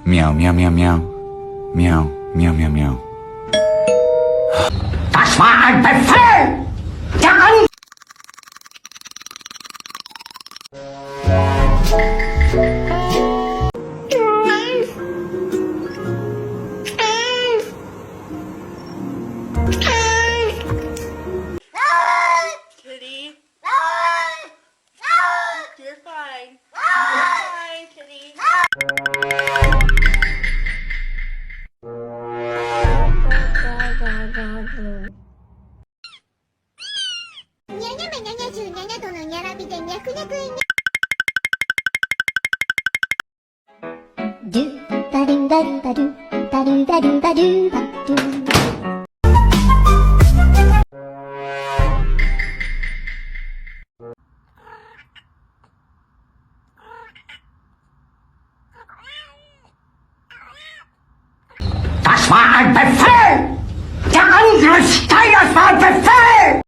Miau, miau, miau, miau. Miau, miau, miau, miau. Das war ein Befehl! Der An... Kitty. You're fine. You're fine, Kitty. Das war ein Befehl! Der Angriff Steiners war ein Befehl!